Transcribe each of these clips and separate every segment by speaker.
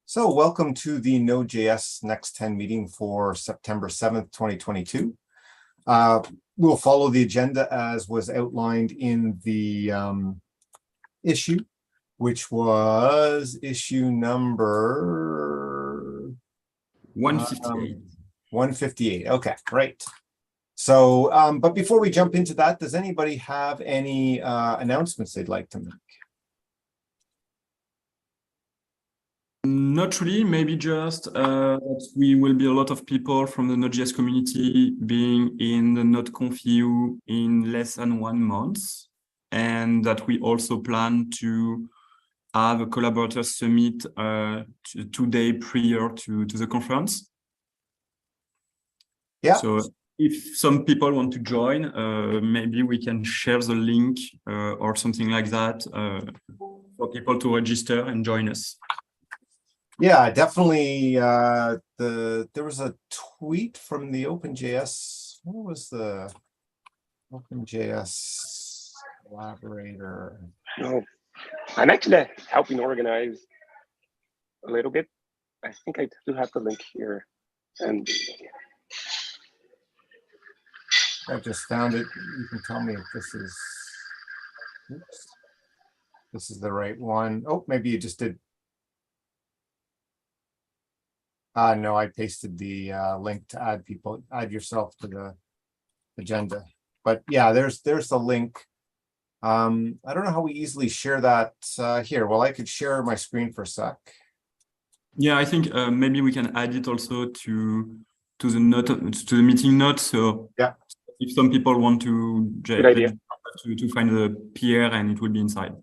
Speaker 1: So welcome to the Node.js Next 10 meeting for September 7th, 2022. We'll follow the agenda as was outlined in the issue, which was issue number
Speaker 2: 158.
Speaker 1: 158. Okay, great. So, but before we jump into that, does anybody have any announcements they'd like to make?
Speaker 2: Not really, maybe just that we will be a lot of people from the Node.js community being in the NodeConf in less than 1 month, and that we also plan to have a collaborator summit 2 days prior to the conference.
Speaker 1: Yeah.
Speaker 2: So if some people want to join, maybe we can share the link or something like that for people to register and join us.
Speaker 1: Yeah, definitely. There was a tweet from the OpenJS. What was the OpenJS collaborator?
Speaker 3: No, I'm actually helping organize a little bit. I think I do have the link here. And
Speaker 1: I just found it. You can tell me if this is, oops, this is the right one. Oh, maybe you just did. No, I pasted the link to add yourself to the agenda. But yeah, there's the link. I don't know how we easily share that here. Well, I could share my screen for a sec.
Speaker 2: Yeah, I think maybe we can add it also to the meeting notes. So
Speaker 1: yeah,
Speaker 2: if some people want to find the PR, and it will be inside.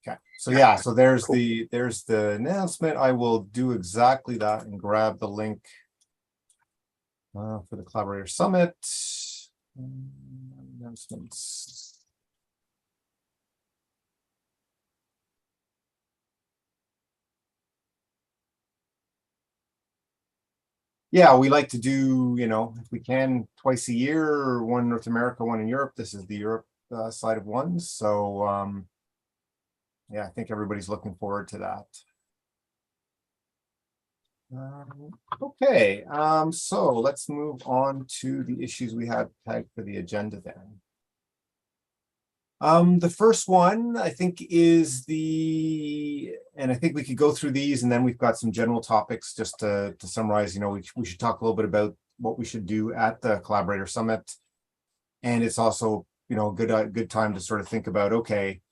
Speaker 1: Okay, so yeah, so there's cool. there's the announcement. I will do exactly that and grab the link for the Collaborator Summit. Announcements. Yeah, we like to do, if we can, twice a year, one in North America, one in Europe. This is the Europe side of one. So yeah, I think everybody's looking forward to that. Okay, so let's move on to the issues we have tagged for the agenda then. The first one, I think, is and I think we could go through these, and then we've got some general topics just to summarize. We should talk a little bit about what we should do at the Collaborator Summit. And it's also, a good time to sort of think about, okay,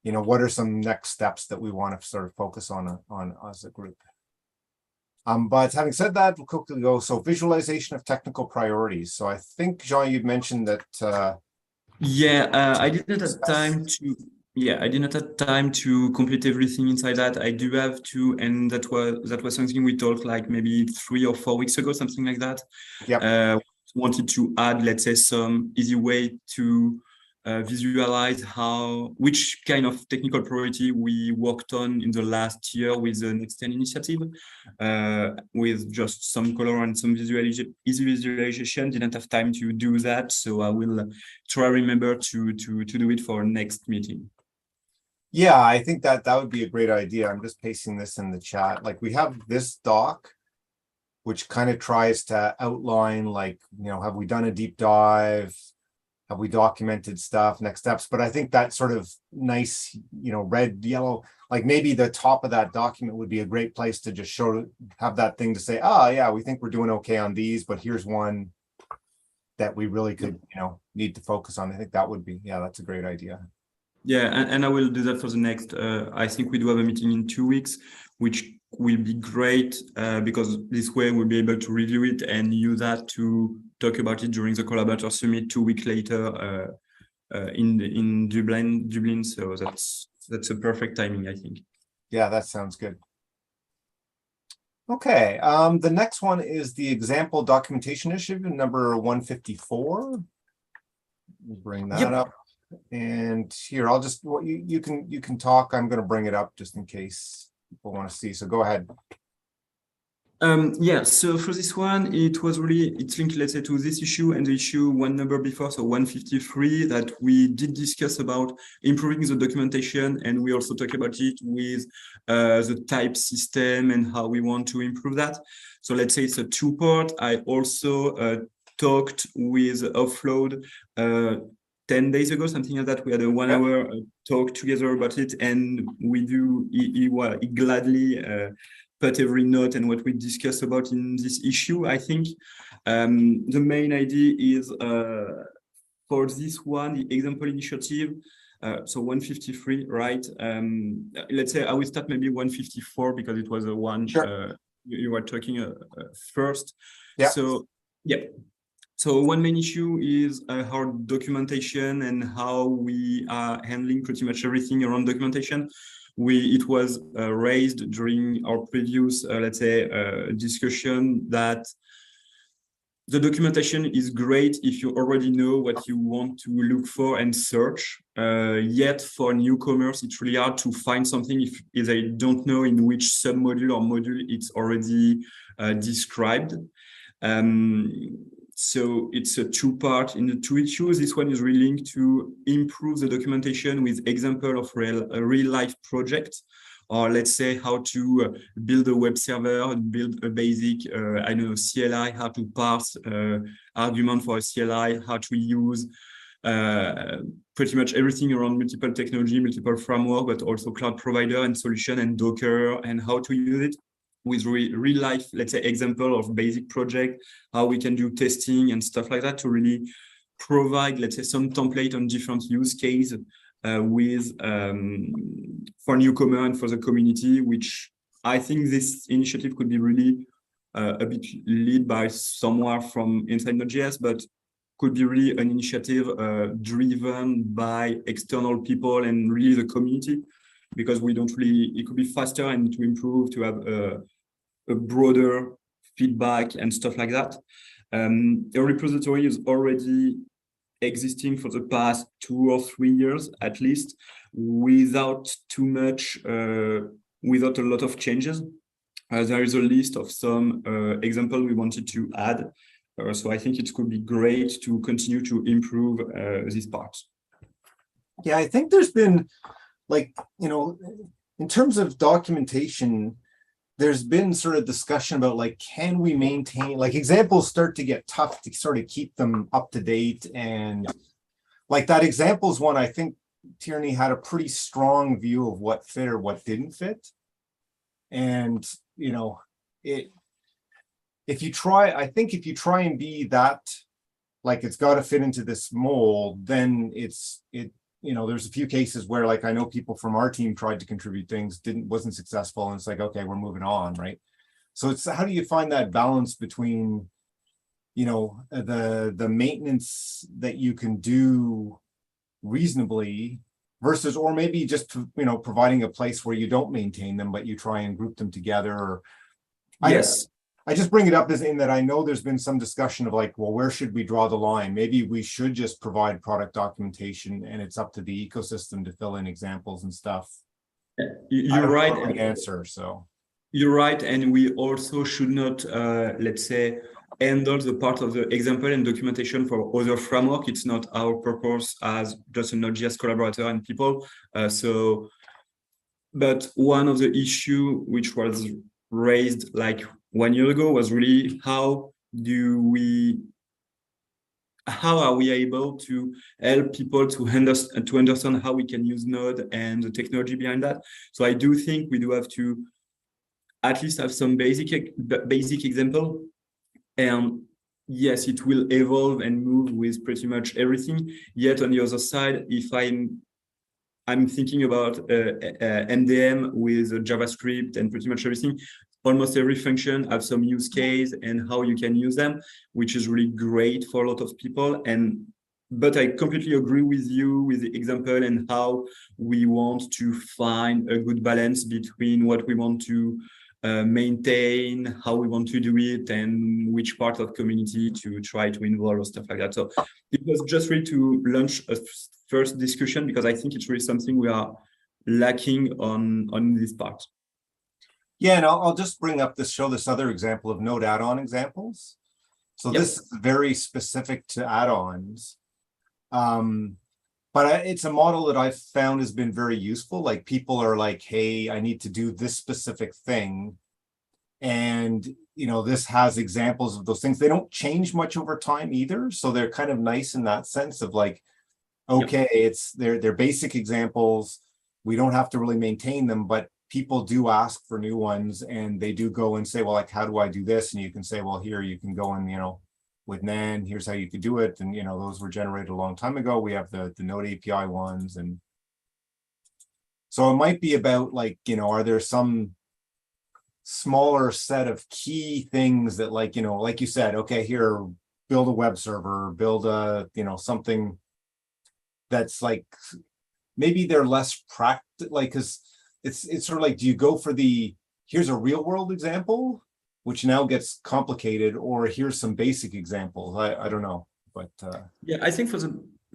Speaker 1: what are some next steps that we want to sort of focus on as a group. But having said that, we'll quickly go. So visualization of technical priorities. So I think, Jean, you'd mentioned that.
Speaker 2: I didn't have time to. Yeah, I did not have time to complete everything inside that. I do have to, and that was something we talked like maybe 3 or 4 weeks ago, something like that.
Speaker 1: Yeah.
Speaker 2: Wanted to add, let's say, some easy way to visualize which kind of technical priority we worked on in the last year with the Next 10 initiative, with just some color and some easy visualization. Didn't have time to do that, so I will try remember to do it for next meeting.
Speaker 1: Yeah, I think that would be a great idea. I'm just pasting this in the chat. Like, we have this doc, which kind of tries to outline, like, have we done a deep dive? Have we documented stuff, next steps? But I think that sort of nice, red, yellow, like maybe the top of that document would be a great place to just have that thing to say, oh yeah, we think we're doing okay on these, but here's one that we really could, need to focus on. I think that would be, that's a great idea.
Speaker 2: Yeah, and I will do that for the next, I think we do have a meeting in 2 weeks, which will be great because this way we'll be able to review it and use that to talk about it during the Collaborator Summit 2 weeks later in Dublin. So that's a perfect timing, I think.
Speaker 1: Yeah, that sounds good. Okay, the next one is the example documentation issue, number 154. We'll bring that up. And here, I'll just, you can talk. I'm going to bring it up just in case people want to see. So go ahead.
Speaker 2: Yeah, so for this one, it's linked, let's say, to this issue and the issue one number before, so 153, that we did discuss about improving the documentation, and we also talked about it with the type system and how we want to improve that. So let's say it's a two-part. I also talked with Offload 10 days ago, something like that. We had a 1 hour talk together about it, and he gladly put every note and what we discussed about in this issue. I think the main idea is for this one, the example initiative, so 153, right? Let's say I will start maybe 154 because it was the one you were talking first.
Speaker 1: Yeah.
Speaker 2: So, yeah. So one main issue is our documentation and how we are handling pretty much everything around documentation. It was raised during our previous, let's say, discussion that the documentation is great if you already know what you want to look for and search. Yet for newcomers, it's really hard to find something if they don't know in which submodule or module it's already described. So it's a two-part in the two issues. This one is really linked to improve the documentation with example of real-life project, or let's say how to build a web server, build a basic, I don't know, CLI, how to parse argument for a CLI, how to use pretty much everything around multiple technology, multiple framework, but also cloud provider and solution and Docker, and how to use it with real life, let's say, example of basic project, how we can do testing and stuff like that to really provide, let's say, some template on different use case for newcomer and for the community, which I think this initiative could be really a bit led by somewhere from inside Node.js, but could be really an initiative driven by external people and really the community, because we don't really, it could be faster and to improve, to have a broader feedback and stuff like that. A repository is already existing for the past 2 or 3 years, at least, without too much, without a lot of changes. There is a list of some example we wanted to add. So I think it could be great to continue to improve this part.
Speaker 1: Yeah, I think there's been, like, you know, in terms of documentation, there's been sort of discussion about, like, can we maintain, like, examples start to get tough to sort of keep them up to date. And like that examples one, I think Tierney had a pretty strong view of what fit or what didn't fit. And, you know, if you try and be that, like, it's got to fit into this mold, then you know, there's a few cases where, like, I know people from our team tried to contribute things, wasn't successful, and it's like, okay, we're moving on, right? So it's, how do you find that balance between, you know, the maintenance that you can do reasonably versus, or maybe just, you know, providing a place where you don't maintain them, but you try and group them together? Or
Speaker 2: yes.
Speaker 1: I just bring it up as in that I know there's been some discussion of, like, well, where should we draw the line? Maybe we should just provide product documentation and it's up to the ecosystem to fill in examples and stuff.
Speaker 2: You're right.
Speaker 1: The answer, so.
Speaker 2: You're right. And we also should not, let's say, handle the part of the example and documentation for other framework. It's not our purpose as just a Node.js collaborator and people. But one of the issue which was raised like 1 year ago was really how are we able to help people to understand how we can use Node and the technology behind that. So I do think we do have to at least have some basic example. And yes, it will evolve and move with pretty much everything. Yet on the other side, if I'm thinking about MDM with JavaScript and pretty much everything, almost every function has some use case and how you can use them, which is really great for a lot of people. But I completely agree with you with the example and how we want to find a good balance between what we want to maintain, how we want to do it, and which part of community to try to involve or stuff like that. So it was just really to launch a first discussion, because I think it's really something we are lacking on this part.
Speaker 1: Yeah, and I'll just bring up show this other example of node add-on examples. So
Speaker 2: Yep.
Speaker 1: this is very specific to add-ons. But it's a model that I've found has been very useful. Like people are like, hey, I need to do this specific thing. And, this has examples of those things. They don't change much over time either. So they're kind of nice in that sense of like, okay, they're basic examples. We don't have to really maintain them, but people do ask for new ones and they do go and say, well, like, how do I do this? And you can say, well, here you can go and, with NAND, here's how you could do it. And, those were generated a long time ago. We have the Node API ones. And so it might be about like, are there some smaller set of key things that like you said, okay, here, build a web server, build a something that's like maybe they're less practical, like because it's sort of like, do you go for here's a real world example which now gets complicated, or here's some basic examples? I don't know, but
Speaker 2: yeah, I think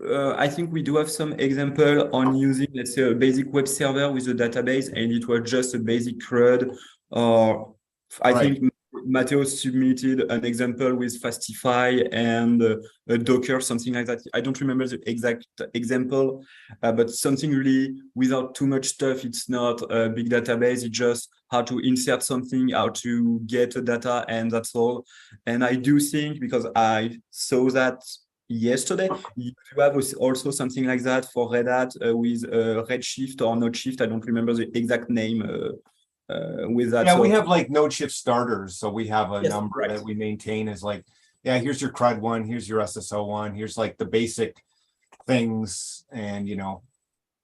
Speaker 2: I think we do have some example on using, let's say, a basic web server with a database, and it was just a basic CRUD. Or I think Matteo submitted an example with Fastify and a Docker, something like that. I don't remember the exact example, but something really without too much stuff. It's not a big database. It's just how to insert something, how to get the data, and that's all. And I do think, because I saw that yesterday, you have also something like that for Red Hat with Redshift or Nodeshift. I don't remember the exact name with that.
Speaker 1: Yeah, we have like Nodeshift starters. So we have a
Speaker 2: Yes,
Speaker 1: number
Speaker 2: right.
Speaker 1: that we maintain as like, yeah, here's your CRUD one, here's your SSO one, here's like the basic things. And,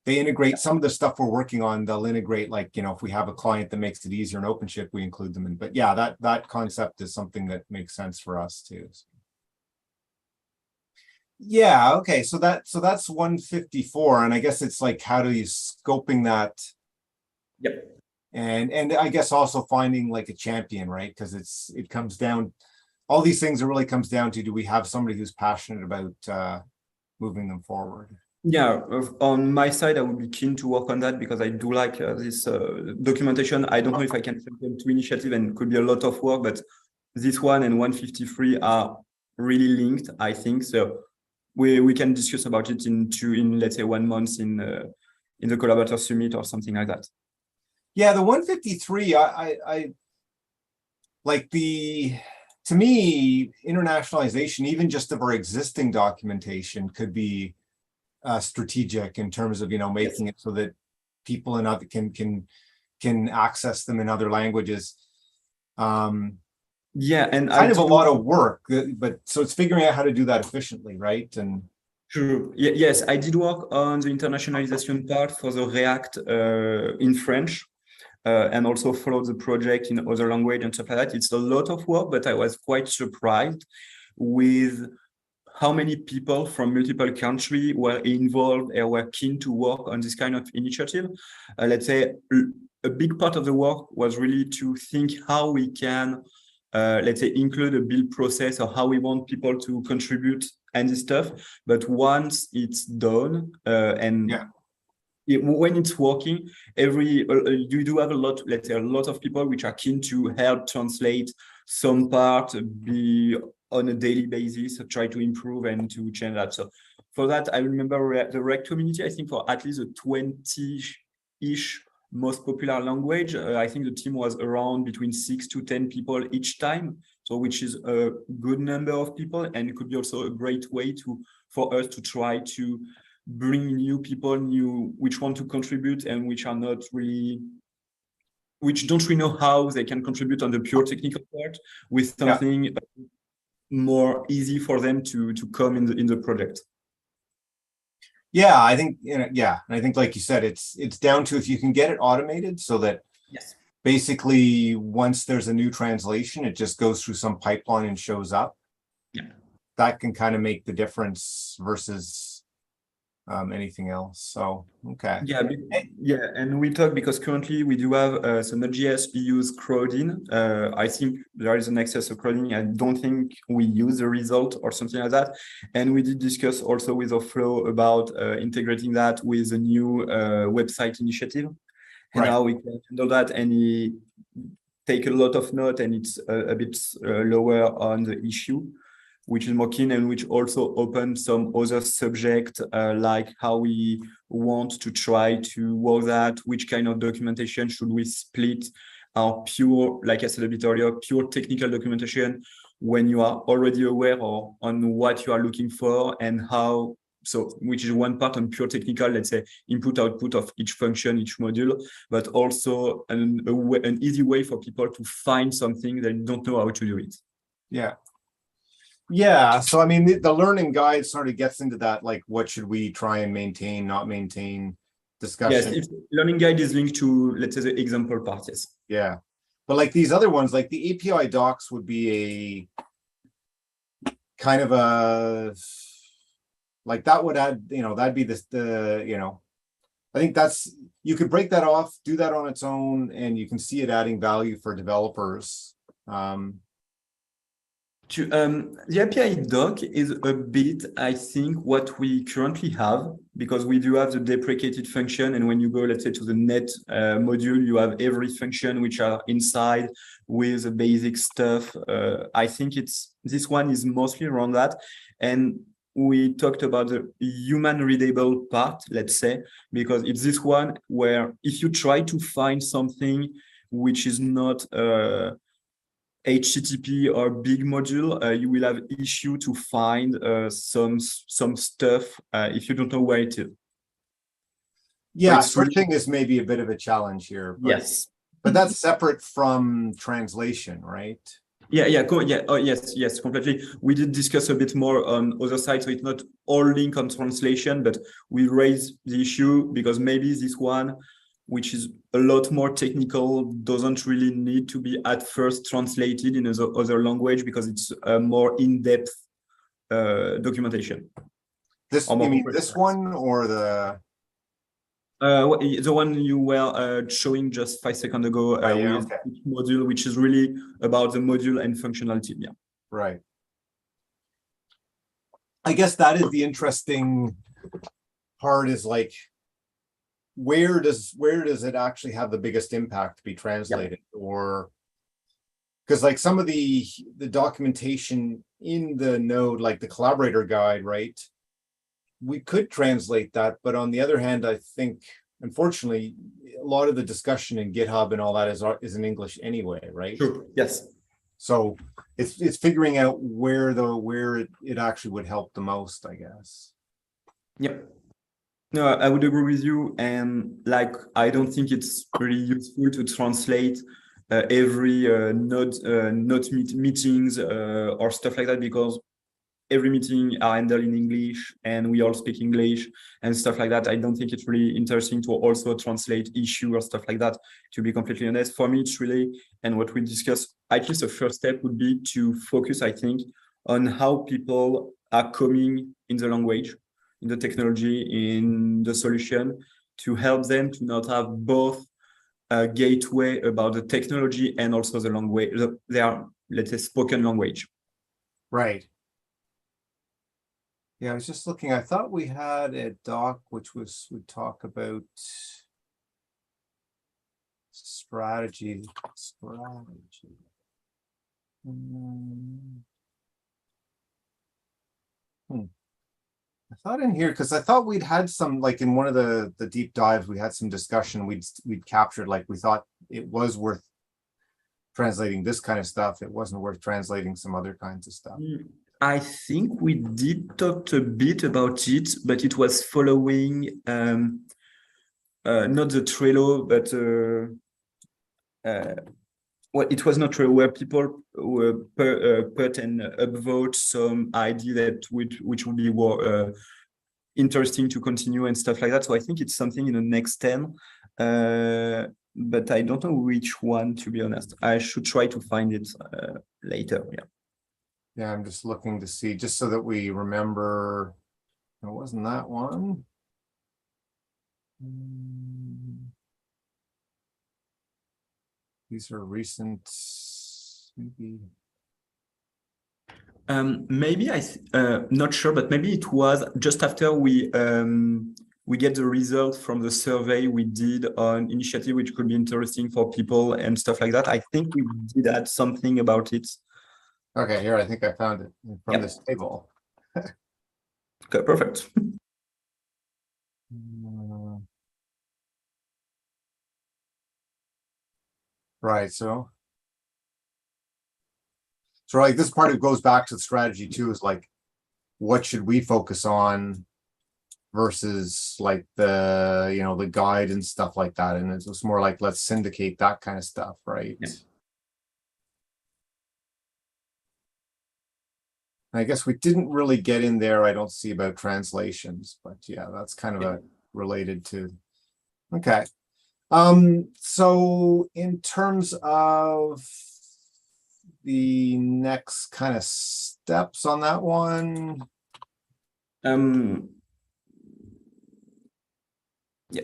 Speaker 1: they integrate some of the stuff we're working on. They'll integrate, like, if we have a client that makes it easier in OpenShift, we include them in. But yeah, that concept is something that makes sense for us too. Yeah, okay. So that's 154. And I guess it's like, how do you scoping that?
Speaker 2: Yep.
Speaker 1: And I guess also finding like a champion, right? Because it comes down, all these things, it really comes down to, do we have somebody who's passionate about moving them forward?
Speaker 2: Yeah, on my side, I would be keen to work on that, because I do like this documentation. I don't know if I can champion two initiatives, and it could be a lot of work, but this one and 153 are really linked, I think. So we can discuss about it in let's say 1 month in the collaborator summit or something like that.
Speaker 1: Yeah, the 153, I like to me, internationalization, even just of our existing documentation, could be strategic in terms of, making it so that people in other can access them in other languages.
Speaker 2: Yeah, and
Speaker 1: kind of a lot of work, but so it's figuring out how to do that efficiently, right? And
Speaker 2: true. Yes, I did work on the internationalization part for the React in French, and also follow the project in other language and stuff like that. It's a lot of work, but I was quite surprised with how many people from multiple countries were involved and were keen to work on this kind of initiative. Let's say a big part of the work was really to think how we can, let's say, include a build process, or how we want people to contribute and this stuff. But once it's done, and
Speaker 1: yeah,
Speaker 2: when it's working, you do have a lot, let's say, a lot of people which are keen to help translate some part, be on a daily basis, try to improve and to change that. So for that, I remember the React community, I think for at least a 20-ish most popular language, I think the team was around between 6 to 10 people each time. So which is a good number of people, and it could be also a great way for us to try to bring new people, which want to contribute and which don't really know how they can contribute on the pure technical part, with something more easy for them to come in the project.
Speaker 1: Yeah, I think, yeah. And I think, like you said, it's down to if you can get it automated so that basically once there's a new translation, it just goes through some pipeline and shows up.
Speaker 2: Yeah.
Speaker 1: That can kind of make the difference versus anything else. So, okay.
Speaker 2: Yeah, and we talk because currently we do have so Node.js use crowding. I think there is an access to crowding. I don't think we use the result or something like that. And we did discuss also with our flow about integrating that with a new website initiative. and
Speaker 1: Right.
Speaker 2: how we can handle that. And he take a lot of note, and it's a bit lower on the issue, which is more keen, and which also opens some other subject, like how we want to try to work that, which kind of documentation should we split our pure, like I said a bit earlier, pure technical documentation when you are already aware or on what you are looking for, and how, so which is one part on pure technical, let's say input output of each function, each module, but also an easy way for people to find something that don't know how to do it.
Speaker 1: Yeah. Yeah. So, I mean, the learning guide sort of gets into that, like, what should we try and maintain, not maintain discussion.
Speaker 2: Yes, learning guide is linked to, let's say, the example part, yes.
Speaker 1: Yeah. But like these other ones, like the API docs would be a kind of a, like that would add, that'd be I think that's, you could break that off, do that on its own, and you can see it adding value for developers.
Speaker 2: The API doc is a bit, I think, what we currently have, because we do have the deprecated function. And when you go, let's say, to the net module, you have every function which are inside with the basic stuff. I think this one is mostly around that. And we talked about the human readable part, let's say, because it's this one where if you try to find something which is not HTTP or big module, you will have issue to find some stuff if you don't know where it is.
Speaker 1: Yeah,
Speaker 2: So
Speaker 1: switching is maybe a bit of a challenge here. But,
Speaker 2: yes.
Speaker 1: But that's separate from translation, right?
Speaker 2: Yes, completely. We did discuss a bit more on other sides, so it's not all linked on translation, but we raise the issue because maybe this one, which is a lot more technical, doesn't really need to be at first translated in other language, because it's a more in-depth documentation.
Speaker 1: You mean this one or the
Speaker 2: one you were showing just 5 seconds ago with each module, which is really about the module and functionality. Yeah.
Speaker 1: Right. I guess that is the interesting part, is like, where does it actually have the biggest impact to be translated? Yeah. Or because like some of the documentation in the Node, like the collaborator guide, right? We could translate that, but on the other hand, I think unfortunately a lot of the discussion in GitHub and all that is in English anyway, right?
Speaker 2: Sure. Yes.
Speaker 1: So it's figuring out where it actually would help the most, I guess.
Speaker 2: Yep. No, I would agree with you, and like I don't think it's really useful to translate every node meetings or stuff like that, because every meeting are handled in English and we all speak English and stuff like that. I don't think it's really interesting to also translate issue or stuff like that, to be completely honest. For me, it's really, and what we discuss, at least the first step would be to focus, I think, on how people are coming in the language, in the technology, in the solution, to help them to not have both a gateway about the technology and also the language, their, let's say, spoken language.
Speaker 1: Right. Yeah, I was just looking, I thought we had a doc which would talk about strategy. I thought in here, because I thought we'd had some, like in one of the deep dives, we had some discussion, we'd captured, like we thought it was worth translating this kind of stuff. It wasn't worth translating some other kinds of stuff.
Speaker 2: I think we did talk a bit about it, but it was following not the Trello, but well, it was not Trello, where people were put and upvote some idea that which would be more interesting to continue and stuff like that. So I think it's something in the next 10, but I don't know which one, to be honest. I should try to find it later. Yeah.
Speaker 1: Yeah, I'm just looking to see, just so that we remember. It wasn't that one. These are recent, maybe.
Speaker 2: Maybe not sure, but maybe it was just after we we get the result from the survey we did on initiative, which could be interesting for people and stuff like that. I think we did add something about it.
Speaker 1: Okay, here, I think I found it from
Speaker 2: Yep.
Speaker 1: this table.
Speaker 2: Okay, perfect.
Speaker 1: Right, so like this part, it goes back to the strategy too, is like, what should we focus on versus like the, you know, the guide and stuff like that. And it's more like, let's syndicate that kind of stuff, right?
Speaker 2: Yeah.
Speaker 1: I guess we didn't really get in there, I don't see, about translations, but yeah, that's kind of a related to. Okay. So in terms of the next kind of steps on that one,
Speaker 2: Yeah.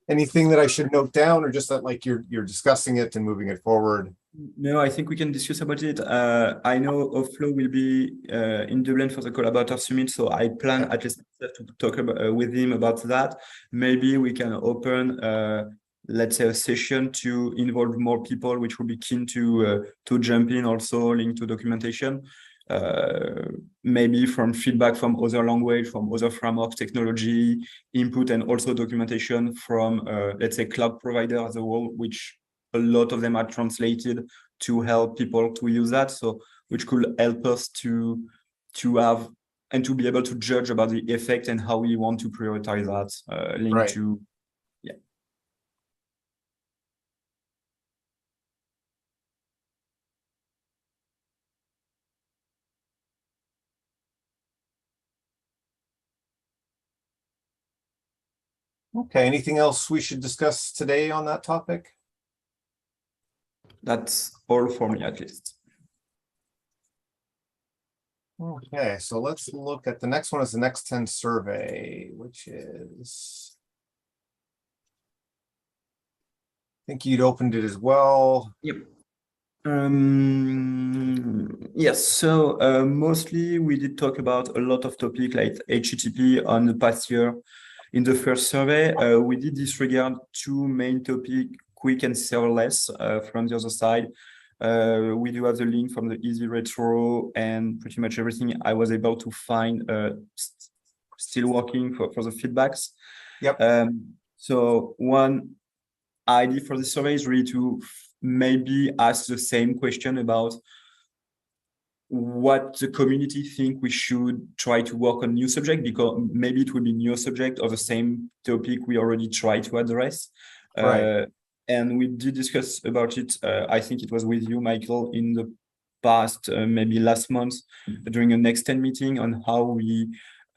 Speaker 1: anything that I should note down, or just that like you're discussing it and moving it forward?
Speaker 2: No, I think we can discuss about it. I know Offlow will be in Dublin for the Collaborator Summit, so I plan at least to talk about, with him about that. Maybe we can open, let's say, a session to involve more people, which will be keen to jump in, also link to documentation. Maybe from feedback from other language, from other framework technology, input, and also documentation from, let's say, cloud provider as a whole, which a lot of them are translated to help people to use that. So which could help us to have and to be able to judge about the effect and how we want to prioritize that linked
Speaker 1: Right.
Speaker 2: to, yeah.
Speaker 1: Okay, anything else we should discuss today on that topic?
Speaker 2: That's all for me, at least.
Speaker 1: Okay, so let's look at the next one is the Next 10 survey, which is, I think you'd opened it as well.
Speaker 2: Yep. Yes, so mostly we did talk about a lot of topics like HTTP on the past year. In the first survey, we did disregard two main topics, quick and serverless, from the other side. We do have the link from the Easy Retro and pretty much everything I was able to find still working for the feedbacks.
Speaker 1: Yep.
Speaker 2: So one idea for the survey is really to maybe ask the same question about what the community think we should try to work on new subject, because maybe it will be new subject or the same topic we already try to address.
Speaker 1: Right.
Speaker 2: And we did discuss about it. I think it was with you, Michael, in the past, maybe last month, during a Next 10 meeting, on how we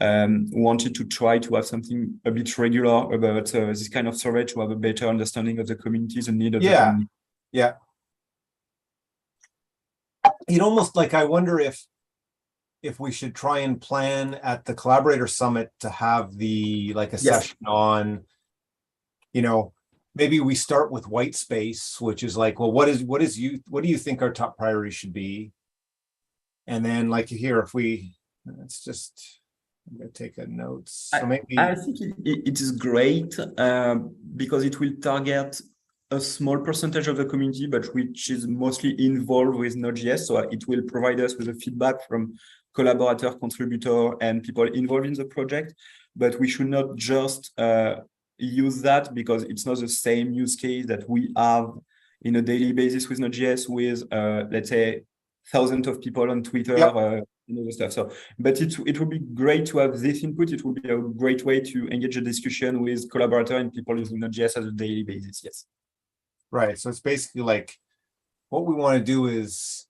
Speaker 2: wanted to try to have something a bit regular about this kind of survey to have a better understanding of the community, the need of the community.
Speaker 1: Yeah. You'd almost like, I wonder if we should try and plan at the Collaborator Summit to have the, like a session on, you know, maybe we start with white space, which is like, well, what do you think our top priority should be? And then like here, if we, it's just, I'm gonna take a note. So maybe
Speaker 2: I think it is great because it will target a small percentage of the community, but which is mostly involved with Node.js. So it will provide us with a feedback from collaborator, contributor, and people involved in the project. But we should not just use that, because it's not the same use case that we have in a daily basis with Node.js with, let's say, thousands of people on Twitter.
Speaker 1: Yep.
Speaker 2: And other stuff. So, but it would be great to have this input. It would be a great way to engage a discussion with collaborators and people using Node.js as a daily basis. Yes.
Speaker 1: Right. So it's basically like what we want to do is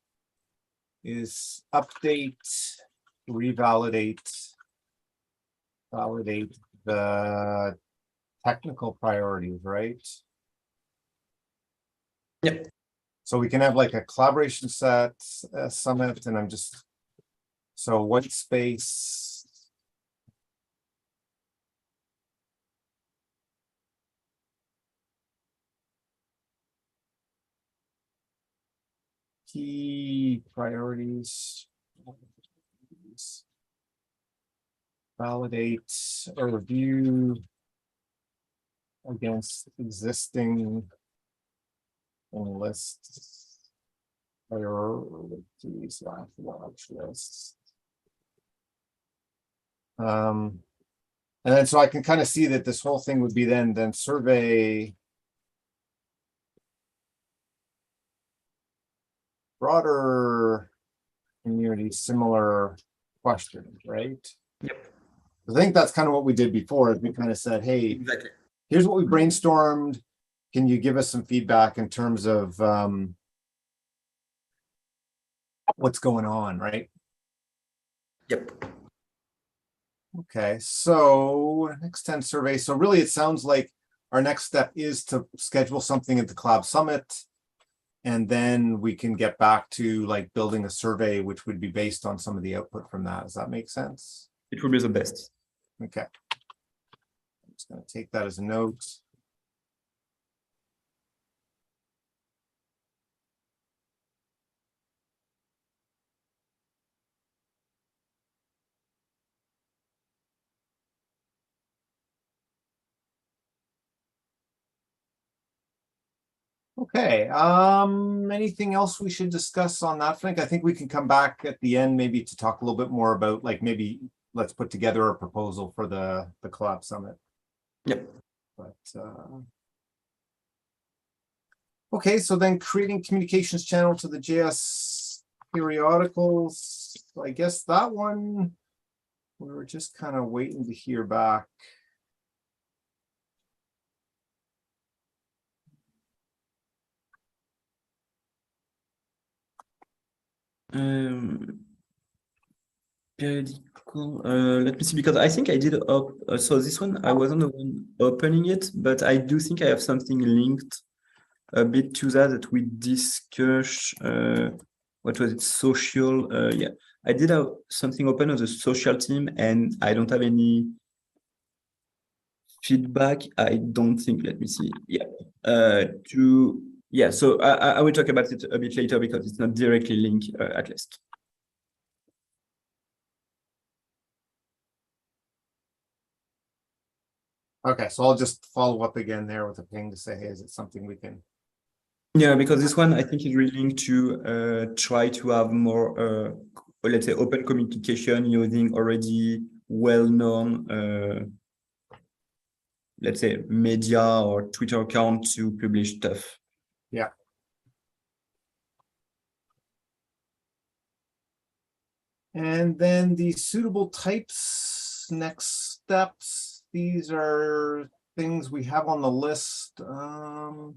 Speaker 1: update, validate the technical priorities, right?
Speaker 2: Yep.
Speaker 1: So we can have like a collaboration set summit, and I'm just, so white space. Key priorities. questions. Validate or review against existing lists. Priority/watch lists. And then so I can kind of see that this whole thing would be then survey broader community similar questions, right?
Speaker 2: Yep.
Speaker 1: I think that's kind of what we did before, is we kind of said, hey,
Speaker 2: Exactly.
Speaker 1: here's what we brainstormed. Can you give us some feedback in terms of what's going on, right?
Speaker 2: Yep.
Speaker 1: Okay, so next 10 survey. So really, it sounds like our next step is to schedule something at the Collab Summit. And then we can get back to like building a survey, which would be based on some of the output from that. Does that make sense?
Speaker 2: It will be the best.
Speaker 1: Okay. I'm just going to take that as a note. Okay, anything else we should discuss on that, Frank? I think we can come back at the end maybe to talk a little bit more about, like, maybe let's put together a proposal for the Collab Summit.
Speaker 2: Yep.
Speaker 1: But okay, so then creating communications channel to the JS periodicals. I guess that one we were just kind of waiting to hear back.
Speaker 2: Periodical. Let me see, because I think I did so this one I wasn't the one opening it, but I do think I have something linked a bit to that we discussed. What was it? Social. Yeah, I did have something open on the social team, and I don't have any feedback. I don't think. Let me see. Yeah. Yeah. So I will talk about it a bit later because it's not directly linked at least.
Speaker 1: Okay, so I'll just follow up again there with a ping to say, hey, is it something we can?
Speaker 2: Yeah, because this one I think is really linked to try to have more, let's say, open communication using already well-known, let's say, media or Twitter account to publish stuff.
Speaker 1: Yeah. And then the suitable types, next steps. These are things we have on the list. I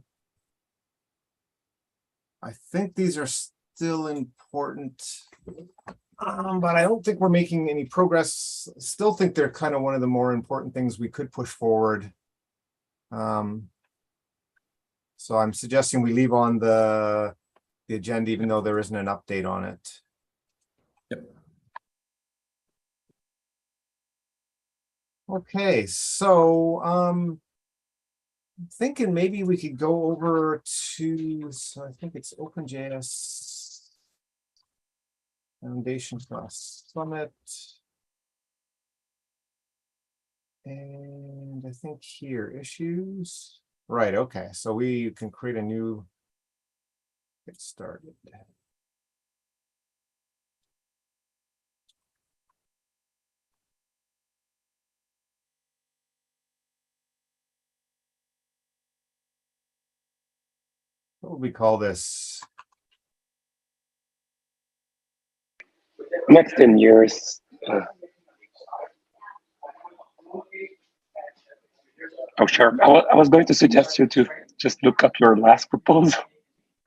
Speaker 1: think these are still important, but I don't think we're making any progress. Still think they're kind of one of the more important things we could push forward. So I'm suggesting we leave on the agenda, even though there isn't an update on it.
Speaker 2: Yep.
Speaker 1: Okay, so I'm thinking maybe we could go over to, so I think it's OpenJS Foundation Class Summit. And I think here, issues. Right, okay, so we can create a new, get started. What would we call this?
Speaker 3: Next 10 years. Oh, sure. I was going to suggest you to just look up your last proposal,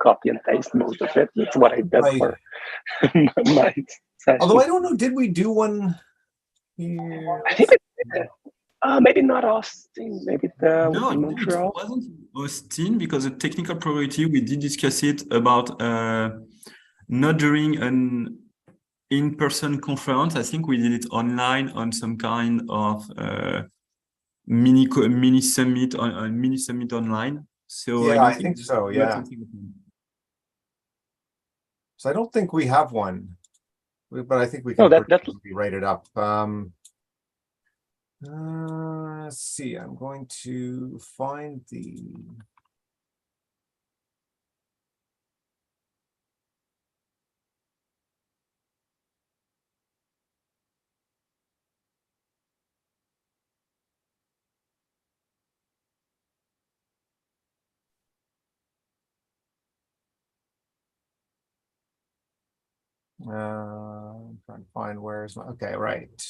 Speaker 3: copy and paste most of it. That's what I did
Speaker 1: Right.
Speaker 3: for my session.
Speaker 1: Although I don't know, did we do one here?
Speaker 3: I think maybe not Austin, maybe the
Speaker 2: No,
Speaker 3: Montreal.
Speaker 2: it wasn't Austin because the technical priority we did discuss it about not during an in-person conference. I think we did it online on some kind of mini summit online. So
Speaker 1: Yeah,
Speaker 2: I
Speaker 1: I
Speaker 2: don't
Speaker 1: think so,
Speaker 2: we had
Speaker 1: yeah.
Speaker 2: something.
Speaker 1: So I don't think we have one. but I think we
Speaker 3: No,
Speaker 1: can
Speaker 3: that
Speaker 1: write it up. Let's see, I'm going to find the. I'm trying to find where's my, okay, right.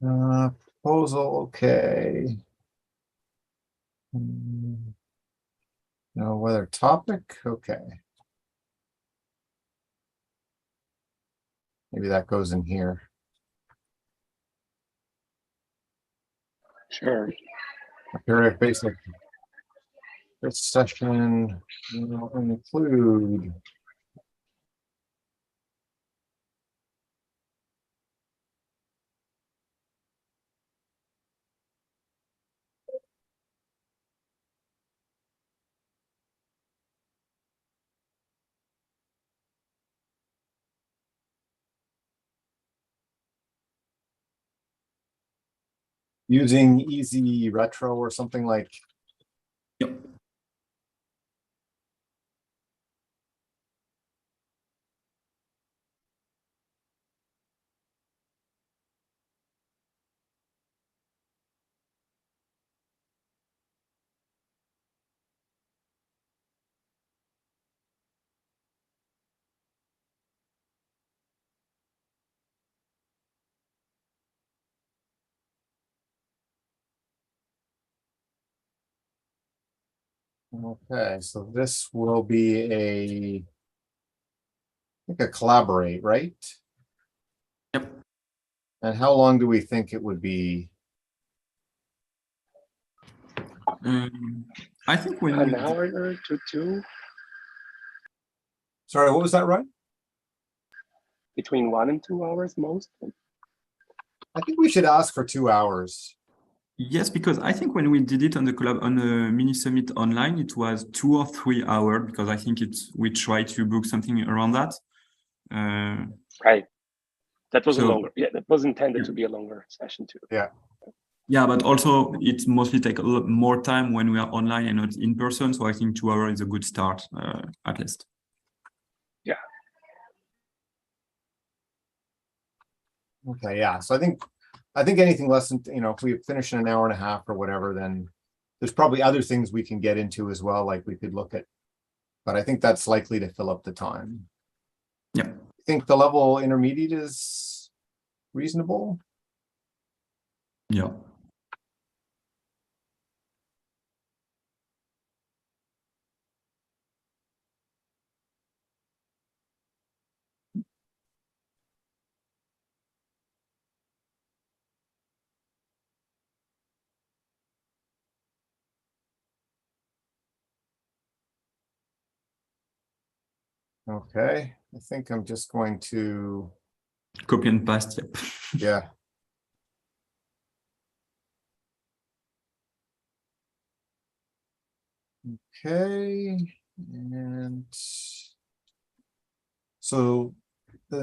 Speaker 1: Proposal, okay. No weather topic, okay. Maybe that goes in here.
Speaker 3: sure.
Speaker 1: Periodic basic. This session will include. Using easy retro or something like.
Speaker 2: Yep.
Speaker 1: Okay, so this will be I think a collaborate, right?
Speaker 2: Yep.
Speaker 1: And how long do we think it would be?
Speaker 2: I think when
Speaker 3: An hour to two,
Speaker 1: Sorry, what was that, Ryan?
Speaker 3: between 1 and 2 hours most.
Speaker 1: I think we should ask for 2 hours.
Speaker 2: yes, because I think when we did it on the collab on the mini summit online, it was 2 or 3 hours because I think we tried to book something around that.
Speaker 3: Right. That was a
Speaker 2: So-
Speaker 3: longer. Yeah, that was intended to be a longer session too.
Speaker 1: Yeah.
Speaker 2: Yeah, but also it mostly take a lot more time when we are online and not in person. So I think 2 hours is a good start, at least.
Speaker 3: Yeah.
Speaker 1: Okay, yeah. So I think anything less than, if we finish in an hour and a half or whatever, then there's probably other things we can get into as well, like we could look at. But I think that's likely to fill up the time.
Speaker 2: Yeah.
Speaker 1: I think the level intermediate is reasonable.
Speaker 2: Yeah.
Speaker 1: Okay, I think I'm just going to,
Speaker 2: Copy and paste. Yep.
Speaker 1: yeah. Okay, and so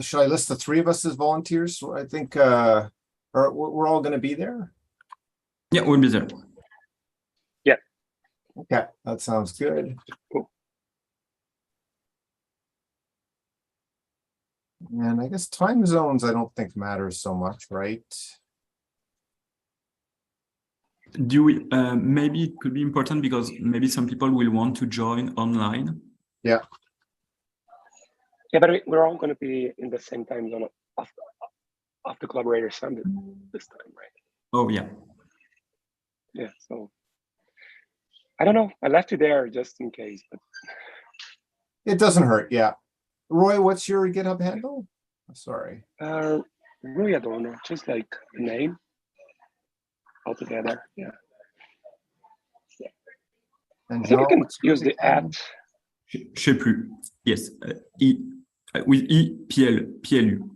Speaker 1: should I list the three of us as volunteers? I think or we're all going to be there.
Speaker 2: Yeah, we'll be there.
Speaker 1: Okay, that sounds good.
Speaker 3: Cool.
Speaker 1: And I guess time zones I don't think matters so much, right?
Speaker 2: Do we maybe it could be important because maybe some people will want to join online.
Speaker 3: Yeah, but we're all going to be in the same time zone of the collaborator summit this time, right?
Speaker 2: Oh yeah.
Speaker 3: Yeah. So I don't know. I left you there just in case, but
Speaker 1: It doesn't hurt. Yeah. Roy, what's your GitHub handle? Sorry.
Speaker 3: really I don't know. Just like the name altogether. Yeah.
Speaker 1: And
Speaker 3: I think you
Speaker 1: Jean,
Speaker 3: can
Speaker 1: what's your
Speaker 3: use the
Speaker 1: again?
Speaker 3: at.
Speaker 2: Je sais plus. Yes. With E, PL, PLU.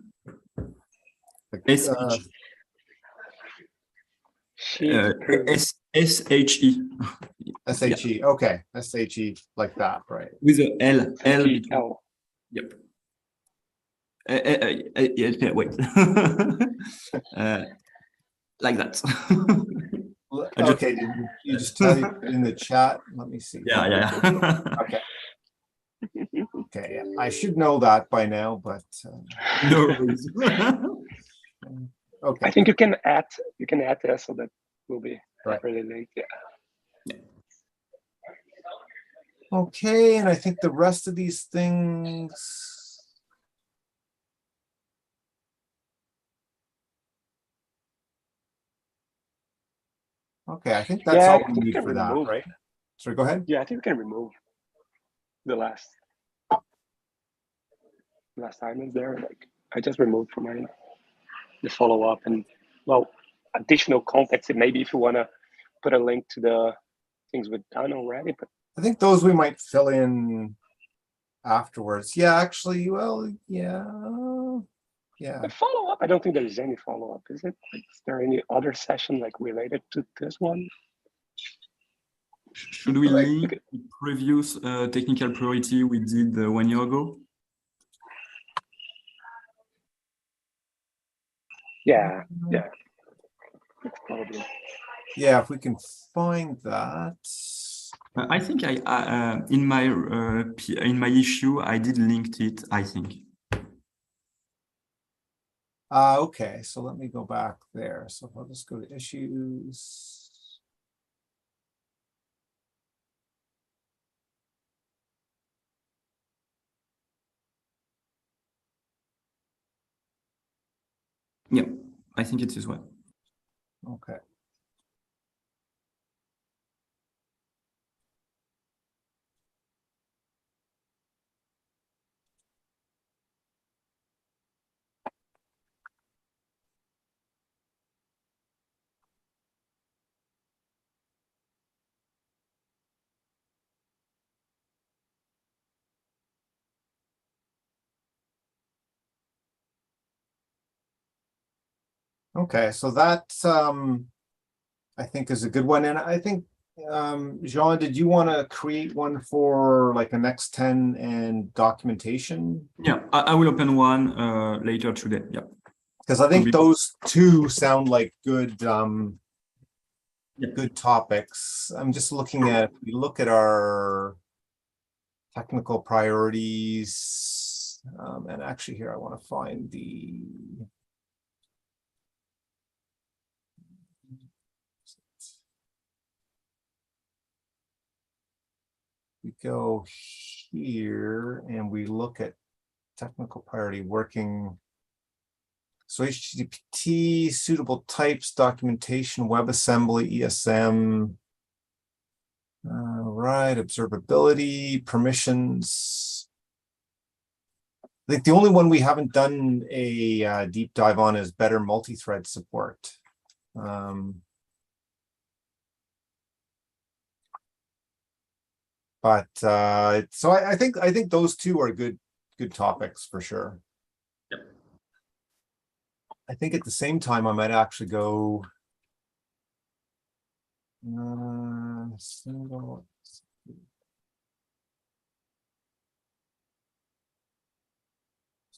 Speaker 2: SH.
Speaker 3: Sheet proof.
Speaker 2: SHE.
Speaker 1: SHE, okay, SHE like that, right?
Speaker 2: With a L. L between.
Speaker 3: L.
Speaker 2: Yep. Wait. Like that.
Speaker 1: Okay, did you just tell you in the chat? Let me see.
Speaker 2: Yeah.
Speaker 1: Okay. Okay, I should know that by now, but
Speaker 2: No worries.
Speaker 1: okay.
Speaker 3: I think you can add this, so that will be
Speaker 1: Right.
Speaker 3: really linked. Yeah.
Speaker 1: Okay, and I think the rest of these things. Okay, I think that's
Speaker 3: Yeah,
Speaker 1: all
Speaker 3: I
Speaker 1: we
Speaker 3: think
Speaker 1: need
Speaker 3: we
Speaker 1: for
Speaker 3: can
Speaker 1: that,
Speaker 3: remove.
Speaker 1: right? So go ahead.
Speaker 3: Yeah, I think we can remove the last time is there. Like I just removed from the follow up and additional context. And maybe if you want to put a link to the things we've done already, but
Speaker 1: I think those we might fill in afterwards. Yeah, actually, well, yeah.
Speaker 3: the follow up, I don't think there is any follow up, is it? Like, is there any other session like related to this one?
Speaker 2: Should we link the previous technical priority we did 1 year ago?
Speaker 3: Yeah. Probably.
Speaker 1: Yeah, if we can find that.
Speaker 2: I think in my issue I did linked it. I think.
Speaker 1: Okay, so let me go back there. So I'll just go to issues.
Speaker 2: Yeah, I think it is well.
Speaker 1: Okay. Okay, so that I think is a good one. And I think Jean, did you want to create one for like an X10 and documentation?
Speaker 2: Yeah, I will open one later today. Yeah.
Speaker 1: Because I think those two sound like good
Speaker 2: Yeah.
Speaker 1: good topics. I'm just looking at, we look at our technical priorities. And actually here I want to find the we go here and we look at technical priority working. So HTTP, suitable types, documentation, WebAssembly, ESM. Right, observability, permissions. I think the only one we haven't done a deep dive on is better multi-thread support. But so I think those two are good topics for sure.
Speaker 2: Yep.
Speaker 1: I think at the same time I might actually go single.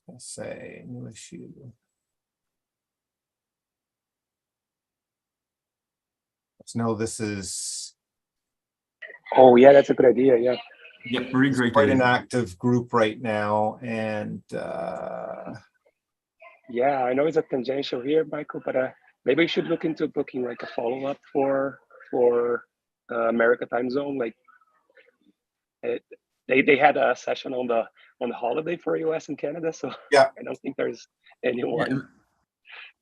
Speaker 1: Let's say new issue. Let's know this is.
Speaker 3: Oh yeah, that's a good idea. Yeah.
Speaker 2: Yeah, very great.
Speaker 1: Quite an active group right now, and
Speaker 3: yeah, I know it's a tangential here, Michael, but maybe we should look into booking like a follow up for America time zone. Like they had a session on the holiday for US and Canada, so
Speaker 1: yeah,
Speaker 3: I don't think there's anyone.
Speaker 2: Yeah.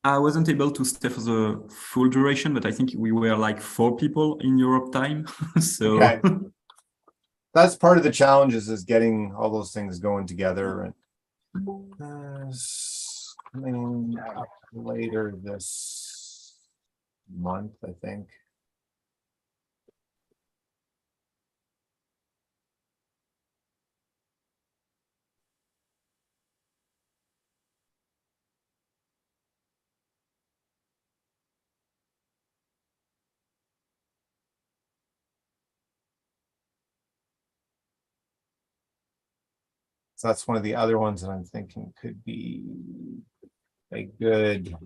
Speaker 2: I wasn't able to stay for the full duration, but I think we were like 4 people in Europe time. So
Speaker 1: okay. That's part of the challenges is getting all those things going together, and coming up later this month, I think. So that's one of the other ones that I'm thinking could be a good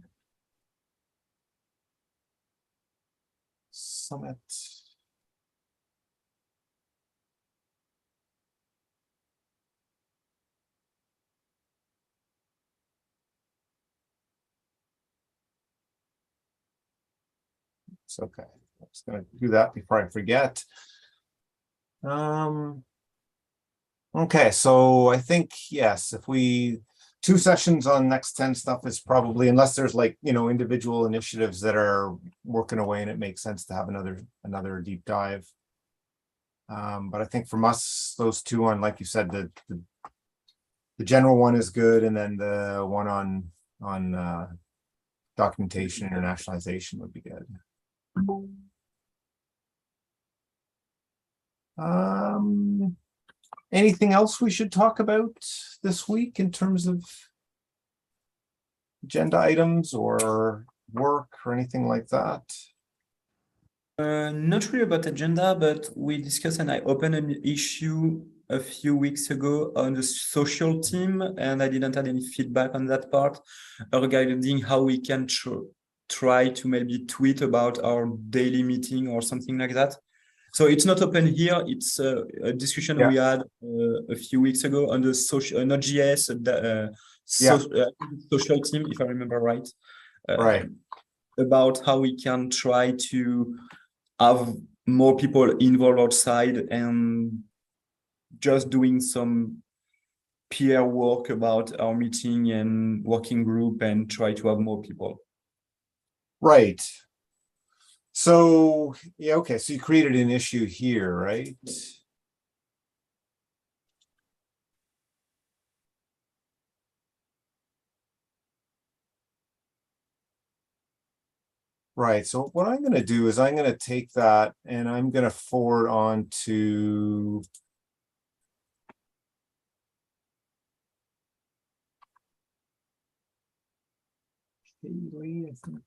Speaker 1: summit. It's okay. I'm just going to do that before I forget. Okay, so I think, yes, if we, 2 sessions on Next 10 stuff is probably, unless there's like, individual initiatives that are working away and it makes sense to have another deep dive. But I think from us, those two on, like you said, the general one is good, and then the one on documentation internationalization would be good. Anything else we should talk about this week in terms of agenda items or work or anything like that?
Speaker 2: Not really about agenda, but we discussed and I opened an issue a few weeks ago on the social team, and I didn't have any feedback on that part regarding how we can try to maybe tweet about our daily meeting or something like that. So it's not open here. It's a discussion we had a few weeks ago on the social Node.js social team, if I remember right.
Speaker 1: Right.
Speaker 2: About how we can try to have more people involved outside and just doing some peer work about our meeting and working group and try to have more people.
Speaker 1: Right. So, yeah, okay. So you created an issue here, right? Right. So what I'm going to do is I'm going to take that and I'm going to forward on to Haley, I think.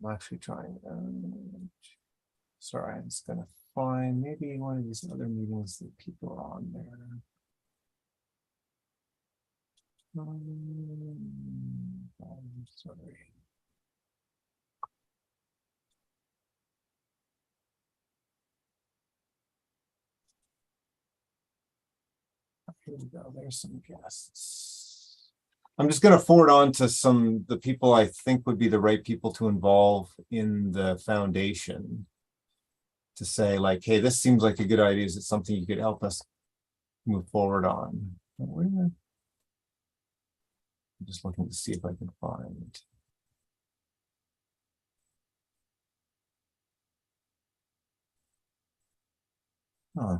Speaker 1: I'm actually trying. Sorry, I'm just going to find maybe one of these other meetings that people are on there. I'm sorry. Here we go. There's some guests. I'm just going to forward on to the people I think would be the right people to involve in the foundation to say like, hey, this seems like a good idea. Is it something you could help us move forward on? I'm just looking to see if I can find. Huh.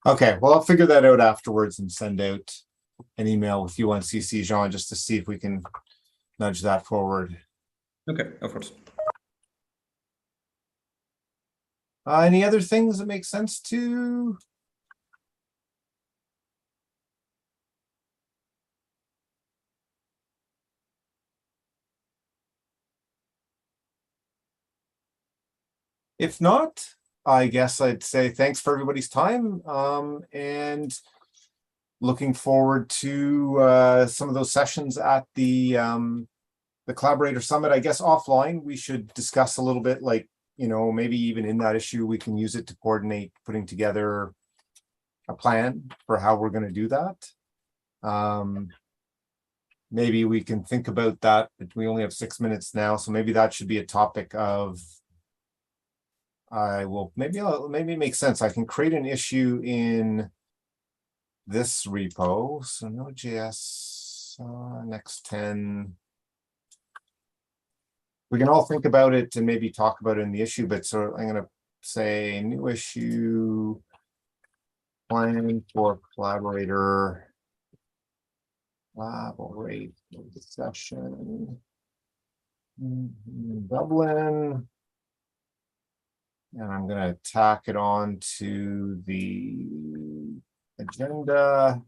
Speaker 1: Okay, well, I'll figure that out afterwards and send out an email with you on CC, Jean, just to see if we can nudge that forward.
Speaker 2: Okay, of course.
Speaker 1: Any other things that make sense to? If not, I guess I'd say thanks for everybody's time, and looking forward to some of those sessions at the Collaborator Summit. I guess offline we should discuss a little bit, like, maybe even in that issue we can use it to coordinate putting together a plan for how we're going to do that. Maybe we can think about that, but we only have 6 minutes now, so maybe that should be a topic of maybe it makes sense. I can create an issue in this repo. So Node.js next 10. We can all think about it and maybe talk about it in the issue, but so I'm going to say new issue, plan for collaborate session, Dublin. And I'm gonna tack it on to the agenda.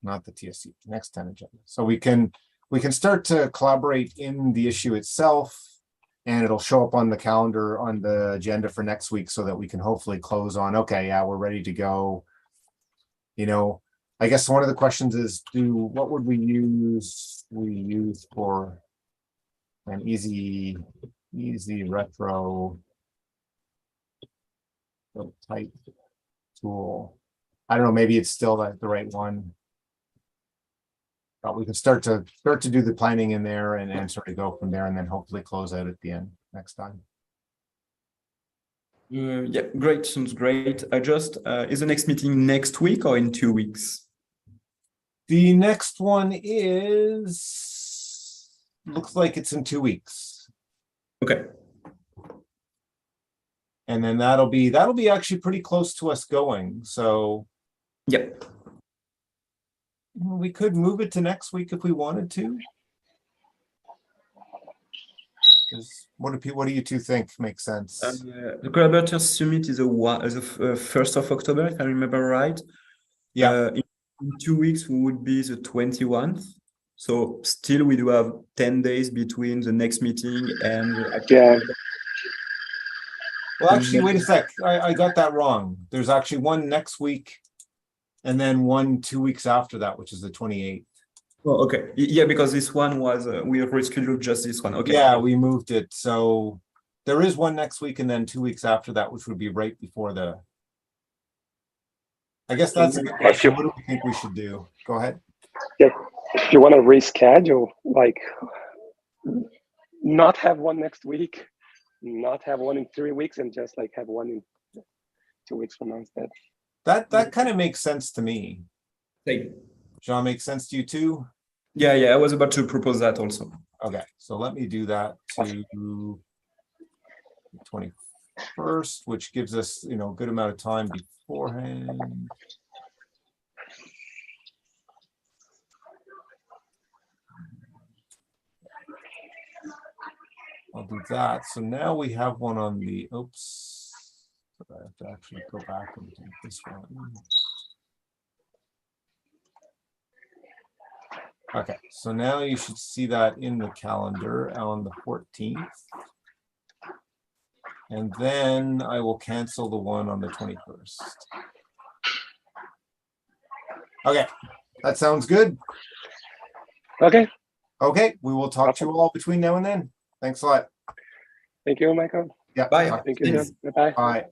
Speaker 1: Not the TSC, next 10 agenda. So we can start to collaborate in the issue itself, and it'll show up on the calendar on the agenda for next week so that we can hopefully close on, okay, yeah, we're ready to go. You know, I guess one of the questions is, what would we use? We use for an easy retro type tool. I don't know, maybe it's still the right one. But we can start to do the planning in there and sort of go from there, and then hopefully close out at the end next time.
Speaker 2: Yeah, great. Sounds great. I just is the next meeting next week or in 2 weeks?
Speaker 1: The next one looks like it's in 2 weeks.
Speaker 2: Okay.
Speaker 1: And then that'll be actually pretty close to us going. So
Speaker 2: yeah,
Speaker 1: we could move it to next week if we wanted to. What do you two think makes sense?
Speaker 2: The Collaborators Summit is the 1st of October, if I remember right.
Speaker 1: Yeah.
Speaker 2: In 2 weeks would be the 21st. So still we do have 10 days between the next meeting and
Speaker 3: yeah.
Speaker 1: Well, actually, wait a sec. I got that wrong. There's actually one next week, and then one 2 weeks after that, which is the 28th.
Speaker 2: Oh, okay. Yeah, because this one was we rescheduled just this one. Okay.
Speaker 1: Yeah, we moved it. So there is one next week, and then 2 weeks after that, which would be right before the. I guess that's a good question. What do we think we should do? Go ahead.
Speaker 3: Yeah, if you want to reschedule, like, not have one next week, not have one in 3 weeks, and just like have one in 2 weeks from now instead.
Speaker 1: That kind of makes sense to me.
Speaker 2: Hey.
Speaker 1: Jean, makes sense to you too?
Speaker 2: Yeah, I was about to propose that also.
Speaker 1: Okay, so let me do that to 21st, which gives us, a good amount of time beforehand. I'll do that. So now we have one on the, oops, I have to actually go back and do this one. Okay, so now you should see that in the calendar on the 14th. And then I will cancel the one on the 21st. Okay, that sounds good.
Speaker 3: Okay.
Speaker 1: Okay, we will talk to you all between now and then. Thanks a lot.
Speaker 3: Thank you, Michael.
Speaker 1: Yeah.
Speaker 2: Bye.
Speaker 3: Thank you. Bye.
Speaker 1: Bye.